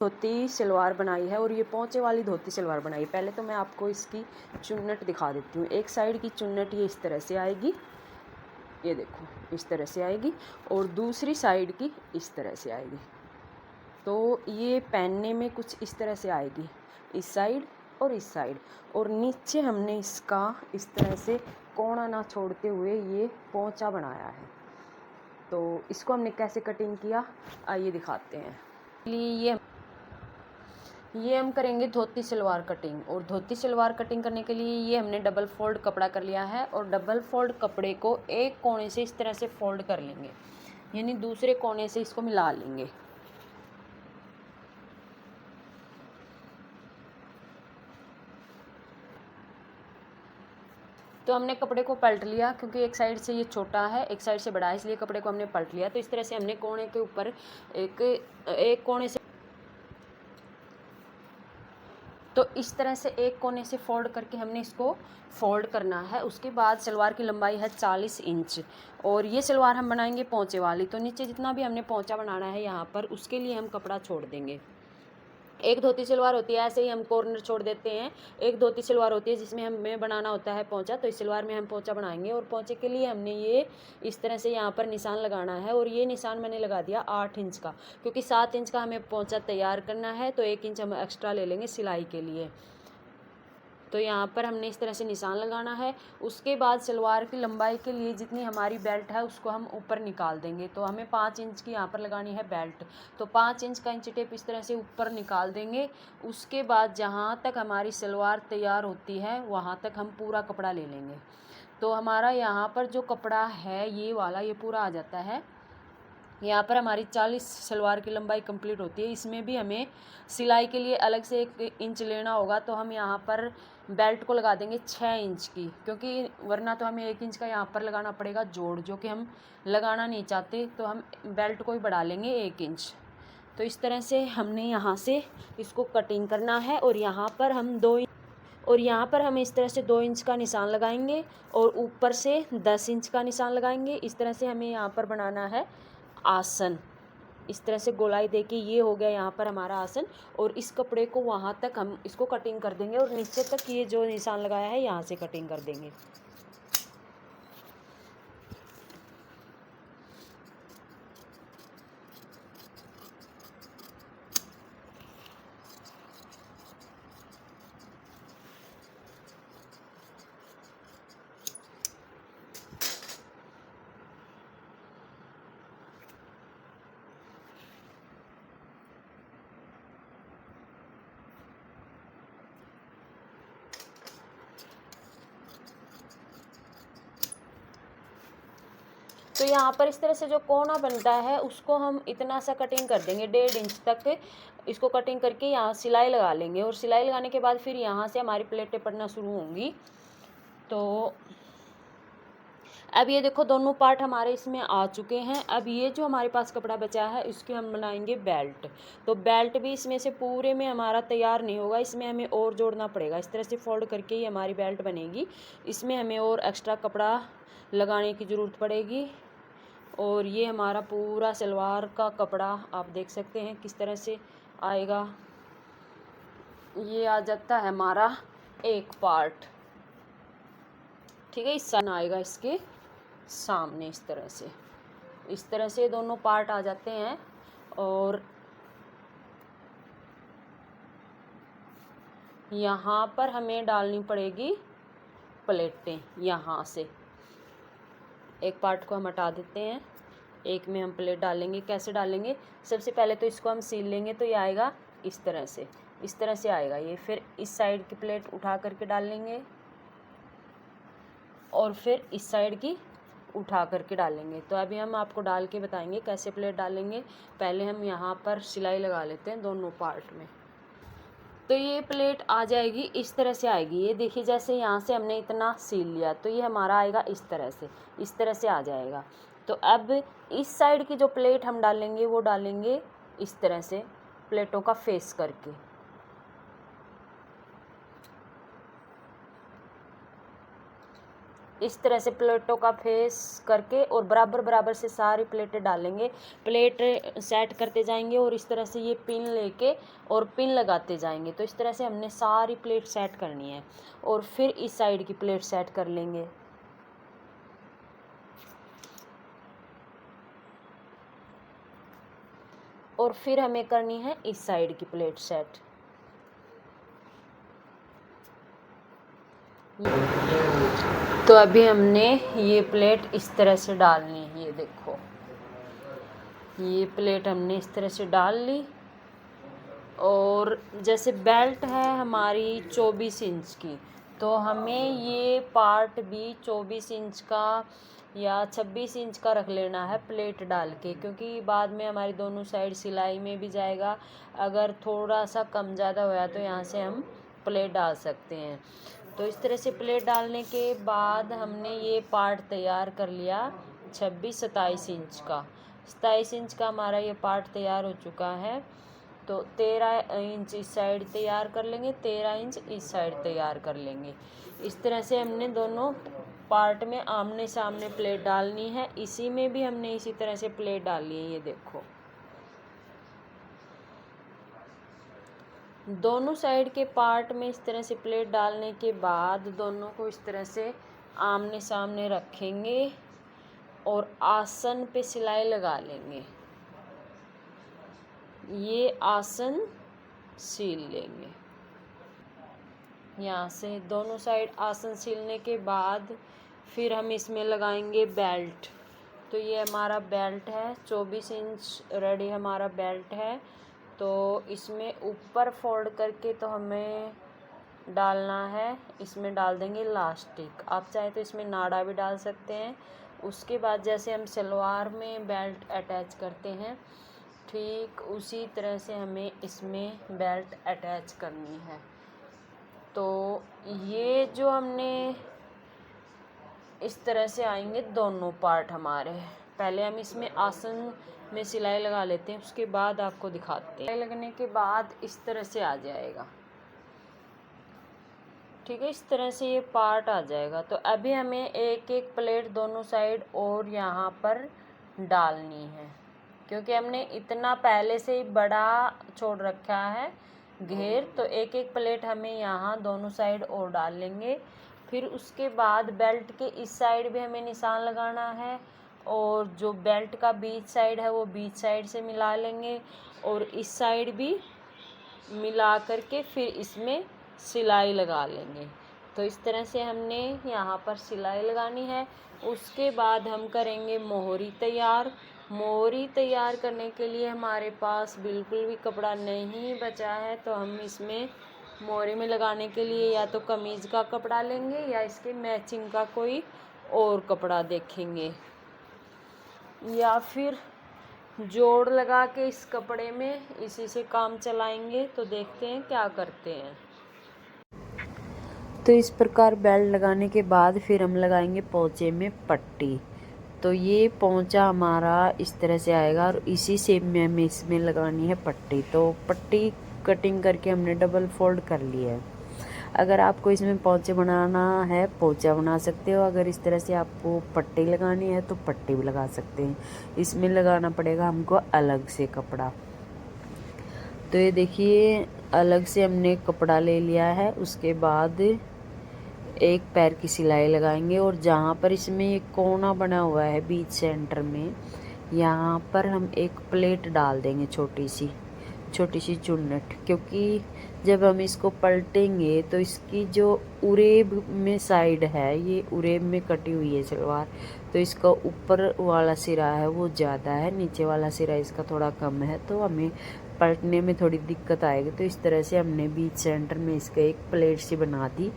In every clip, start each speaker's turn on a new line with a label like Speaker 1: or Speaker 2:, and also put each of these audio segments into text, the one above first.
Speaker 1: धोती सलवार बनाई है और ये पोंचे वाली धोती सलवार बनाई है। पहले तो मैं आपको इसकी चुन्नट दिखा देती हूँ। एक साइड की चुन्नट ये इस तरह से आएगी, ये देखो इस तरह से आएगी, और दूसरी साइड की इस तरह से आएगी। तो ये पहनने में कुछ इस तरह से आएगी, इस साइड और इस साइड। और नीचे हमने इसका इस तरह से कोना ना छोड़ते हुए ये पोंचा बनाया है। तो इसको हमने कैसे कटिंग किया आइए दिखाते हैं। ये हम करेंगे धोती सलवार कटिंग, और धोती सलवार कटिंग करने के लिए ये हमने डबल फोल्ड कपड़ा कर लिया है, और डबल फोल्ड कपड़े को एक कोने से इस तरह से फोल्ड कर लेंगे, यानी दूसरे कोने से इसको मिला लेंगे। तो हमने कपड़े को पलट लिया, क्योंकि एक साइड से ये छोटा है एक साइड से बड़ा है, इसलिए कपड़े को हमने पलट लिया। तो इस तरह से हमने कोने के ऊपर एक कोने से, तो इस तरह से एक कोने से फोल्ड करके हमने इसको फोल्ड करना है। उसके बाद सलवार की लंबाई है 40 इंच, और ये सलवार हम बनाएंगे पोंचे वाली। तो नीचे जितना भी हमने पोंचा बनाना है यहाँ पर, उसके लिए हम कपड़ा छोड़ देंगे। एक धोती सलवार होती है ऐसे ही हम कॉर्नर छोड़ देते हैं, एक धोती सलवार होती है जिसमें हमें बनाना होता है पोंचा। तो इस सलवार में हम पोंचा बनाएंगे, और पोंचे के लिए हमने ये इस तरह से यहाँ पर निशान लगाना है। और ये निशान मैंने लगा दिया 8 इंच का, क्योंकि 7 इंच का हमें पोंचा तैयार करना है, तो 1 इंच हम एक्स्ट्रा ले लेंगे सिलाई के लिए। तो यहाँ पर हमने इस तरह से निशान लगाना है। उसके बाद सलवार की लंबाई के लिए जितनी हमारी बेल्ट है उसको हम ऊपर निकाल देंगे। तो हमें 5 इंच की यहाँ पर लगानी है बेल्ट, तो 5 इंच का इंची टेप इस तरह से ऊपर निकाल देंगे। उसके बाद जहाँ तक हमारी सलवार तैयार होती है वहाँ तक हम पूरा कपड़ा ले लेंगे। तो हमारा यहाँ पर जो कपड़ा है ये वाला, ये पूरा आ जाता है। यहाँ पर हमारी 40 सलवार की लंबाई कंप्लीट होती है। इसमें भी हमें सिलाई के लिए अलग से 1 इंच लेना होगा, तो हम यहाँ पर बेल्ट को लगा देंगे 6 इंच की, क्योंकि वरना तो हमें 1 इंच का यहाँ पर लगाना पड़ेगा जोड़, जो कि हम लगाना नहीं चाहते। तो हम बेल्ट को ही बढ़ा लेंगे 1 इंच। तो इस तरह से हमने यहाँ से इसको कटिंग करना है, और यहाँ पर हम इस तरह से 2 इंच का निशान लगाएंगे, और ऊपर से 10 इंच का निशान लगाएंगे। इस तरह से हमें यहाँ पर बनाना है आसन। इस तरह से गोलाई देके ये हो गया यहाँ पर हमारा आसन, और इस कपड़े को वहाँ तक हम इसको कटिंग कर देंगे, और नीचे तक ये जो निशान लगाया है यहाँ से कटिंग कर देंगे। तो यहाँ पर इस तरह से जो कोना बनता है उसको हम इतना सा कटिंग कर देंगे, 1.5 इंच तक इसको कटिंग करके यहाँ सिलाई लगा लेंगे। और सिलाई लगाने के बाद फिर यहाँ से हमारी प्लेटें पड़ना शुरू होंगी। तो अब ये देखो दोनों पार्ट हमारे इसमें आ चुके हैं। अब ये जो हमारे पास कपड़ा बचा है इसकी हम बनाएंगे बेल्ट। तो बेल्ट भी इसमें से पूरे में हमारा तैयार नहीं होगा, इसमें हमें और जोड़ना पड़ेगा। इस तरह से फोल्ड करके ही हमारी बेल्ट बनेगी। इसमें हमें और एक्स्ट्रा कपड़ा लगाने की ज़रूरत पड़ेगी। और ये हमारा पूरा सलवार का कपड़ा आप देख सकते हैं किस तरह से आएगा। ये आ जाता है हमारा एक पार्ट, ठीक है। इस आएगा इसके सामने इस तरह से दोनों पार्ट आ जाते हैं। और यहाँ पर हमें डालनी पड़ेगी प्लेटें। यहाँ से एक पार्ट को हम हटा देते हैं, एक में हम प्लेट डालेंगे। कैसे डालेंगे, सबसे पहले तो इसको हम सील लेंगे। तो ये आएगा इस तरह से आएगा ये। फिर इस साइड की प्लेट उठा करके डाल लेंगे, और फिर इस साइड की उठा करके डालेंगे। तो अभी हम आपको डाल के बताएंगे कैसे प्लेट डालेंगे। पहले हम यहाँ पर सिलाई लगा लेते हैं दोनों पार्ट में। तो ये प्लेट आ जाएगी, इस तरह से आएगी। ये देखिए जैसे यहाँ से हमने इतना सील लिया, तो ये हमारा आएगा इस तरह से आ जाएगा। तो अब इस साइड की जो प्लेट हम डालेंगे वो डालेंगे इस तरह से, प्लेटों का फेस करके। इस तरह से प्लेटों का फेस करके और बराबर बराबर से सारी प्लेटें डालेंगे। प्लेट सेट करते जाएंगे और इस तरह से ये पिन लेके और पिन लगाते जाएंगे। तो इस तरह से हमने सारी प्लेट सेट करनी है और फिर इस साइड की प्लेट सेट कर लेंगे। और फिर हमें करनी है इस साइड की प्लेट सेट। तो अभी हमने ये प्लेट इस तरह से डालनी है। ये देखो, ये प्लेट हमने इस तरह से डाल ली। और जैसे बेल्ट है हमारी 24 इंच की, तो हमें ये पार्ट भी 24 इंच का या 26 इंच का रख लेना है प्लेट डाल के, क्योंकि बाद में हमारी दोनों साइड सिलाई में भी जाएगा। अगर थोड़ा सा कम ज़्यादा होया तो यहाँ से हम प्लेट डाल सकते हैं। तो इस तरह से प्लेट डालने के बाद हमने ये पार्ट तैयार कर लिया 26-27 इंच का। 27 इंच का हमारा ये पार्ट तैयार हो चुका है। तो 13 इंच इस साइड तैयार कर लेंगे, 13 इंच इस साइड तैयार कर लेंगे। इस तरह से हमने दोनों पार्ट में आमने सामने प्लेट डालनी है। इसी में भी हमने इसी तरह से प्लेट डाली है। ये देखो, दोनों साइड के पार्ट में इस तरह से प्लेट डालने के बाद दोनों को इस तरह से आमने सामने रखेंगे और आसन पे सिलाई लगा लेंगे। ये आसन सील लेंगे। यहाँ से दोनों साइड आसन सीलने के बाद फिर हम इसमें लगाएंगे बेल्ट। तो ये हमारा बेल्ट है, 24 इंच रेडी हमारा बेल्ट है। तो इसमें ऊपर फोल्ड करके तो हमें डालना है, इसमें डाल देंगे इलास्टिक। आप चाहे तो इसमें नाड़ा भी डाल सकते हैं। उसके बाद जैसे हम सलवार में बेल्ट अटैच करते हैं, ठीक उसी तरह से हमें इसमें बेल्ट अटैच करनी है। तो ये जो हमने इस तरह से आएंगे दोनों पार्ट हमारे। पहले हम इसमें आसन में सिलाई लगा लेते हैं, उसके बाद आपको दिखाते हैं। सिलाई लगने के बाद इस तरह से आ जाएगा, ठीक है। इस तरह से ये पार्ट आ जाएगा। तो अभी हमें एक एक प्लेट दोनों साइड और यहाँ पर डालनी है, क्योंकि हमने इतना पहले से ही बड़ा छोड़ रखा है घेर। तो एक एक प्लेट हमें यहाँ दोनों साइड और डाल लेंगे। फिर उसके बाद बेल्ट के इस साइड भी हमें निशान लगाना है और जो बेल्ट का बीच साइड है वो बीच साइड से मिला लेंगे और इस साइड भी मिला करके फिर इसमें सिलाई लगा लेंगे। तो इस तरह से हमने यहाँ पर सिलाई लगानी है। उसके बाद हम करेंगे मोहरी तैयार। मोहरी तैयार करने के लिए हमारे पास बिल्कुल भी कपड़ा नहीं बचा है, तो हम इसमें मोहरी में लगाने के लिए या तो कमीज़ का कपड़ा लेंगे या इसके मैचिंग का कोई और कपड़ा देखेंगे, या फिर जोड़ लगा के इस कपड़े में इसी से काम चलाएंगे। तो देखते हैं क्या करते हैं। तो इस प्रकार बेल्ट लगाने के बाद फिर हम लगाएंगे पोंचे में पट्टी। तो ये पोंचा हमारा इस तरह से आएगा और इसी शेप में हमें इसमें लगानी है पट्टी। तो पट्टी कटिंग करके हमने डबल फोल्ड कर लिया है। अगर आपको इसमें पोंचे बनाना है पोंचा बना सकते हो। अगर इस तरह से आपको पट्टी लगानी है तो पट्टी भी लगा सकते हैं। इसमें लगाना पड़ेगा हमको अलग से कपड़ा। तो ये देखिए, अलग से हमने कपड़ा ले लिया है। उसके बाद एक पैर की सिलाई लगाएंगे और जहाँ पर इसमें एक कोना बना हुआ है बीच सेंटर में, यहाँ पर हम एक प्लेट डाल देंगे, छोटी सी चुन्नट। क्योंकि जब हम इसको पलटेंगे तो इसकी जो उरेब में साइड है, ये उरेब में कटी हुई है सलवार, तो इसका ऊपर वाला सिरा है वो ज़्यादा है, नीचे वाला सिरा इसका थोड़ा कम है, तो हमें पलटने में थोड़ी दिक्कत आएगी। तो इस तरह से हमने बीच सेंटर में इसका एक प्लेट सी बना दी,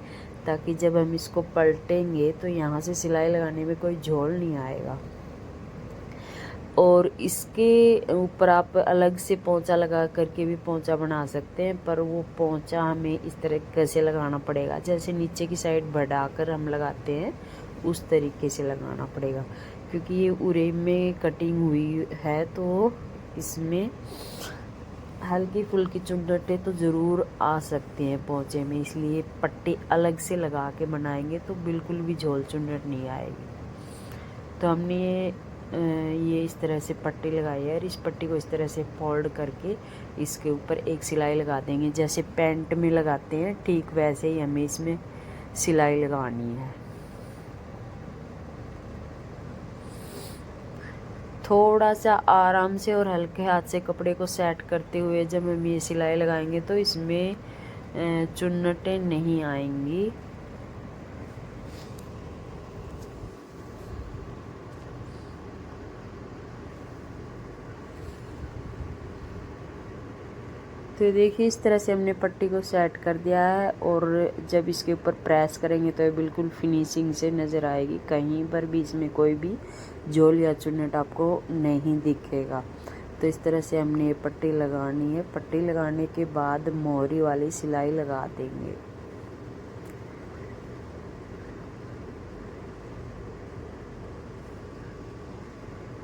Speaker 1: ताकि जब हम इसको पलटेंगे तो यहाँ से सिलाई लगाने में कोई झोल नहीं आएगा। और इसके ऊपर आप अलग से पोंचा लगा करके भी पोंचा बना सकते हैं, पर वो पोंचा हमें इस तरीके से लगाना पड़ेगा, जैसे नीचे की साइड बढ़ाकर हम लगाते हैं उस तरीके से लगाना पड़ेगा। क्योंकि ये उरे में कटिंग हुई है तो इसमें हल्की फुल्की चुन्नटें तो ज़रूर आ सकती हैं पोंचे में, इसलिए पट्टी अलग से लगा के बनाएंगे तो बिल्कुल भी झोल चुन्नट नहीं आएगी। तो हमने ये इस तरह से पट्टी लगाई है और इस पट्टी को इस तरह से फोल्ड करके इसके ऊपर एक सिलाई लगा देंगे। जैसे पैंट में लगाते हैं ठीक वैसे ही हमें इसमें सिलाई लगानी है। थोड़ा सा आराम से और हल्के हाथ से कपड़े को सेट करते हुए जब हम ये सिलाई लगाएंगे तो इसमें चुन्नटें नहीं आएंगी। तो देखिए इस तरह से हमने पट्टी को सेट कर दिया है और जब इसके ऊपर प्रेस करेंगे तो ये बिल्कुल फिनिशिंग से नज़र आएगी, कहीं पर भी इसमें कोई भी झोल या चुन्नट आपको नहीं दिखेगा। तो इस तरह से हमने ये पट्टी लगानी है। पट्टी लगाने के बाद मोहरी वाली सिलाई लगा देंगे।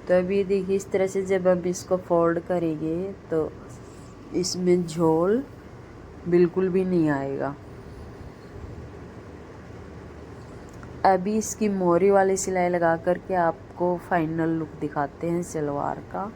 Speaker 1: तो अभी देखिए इस तरह से जब हम इसको फोल्ड करेंगे तो इसमें झोल बिल्कुल भी नहीं आएगा। अभी इसकी मोहरी वाली सिलाई लगा करके आपको फाइनल लुक दिखाते हैं सलवार का।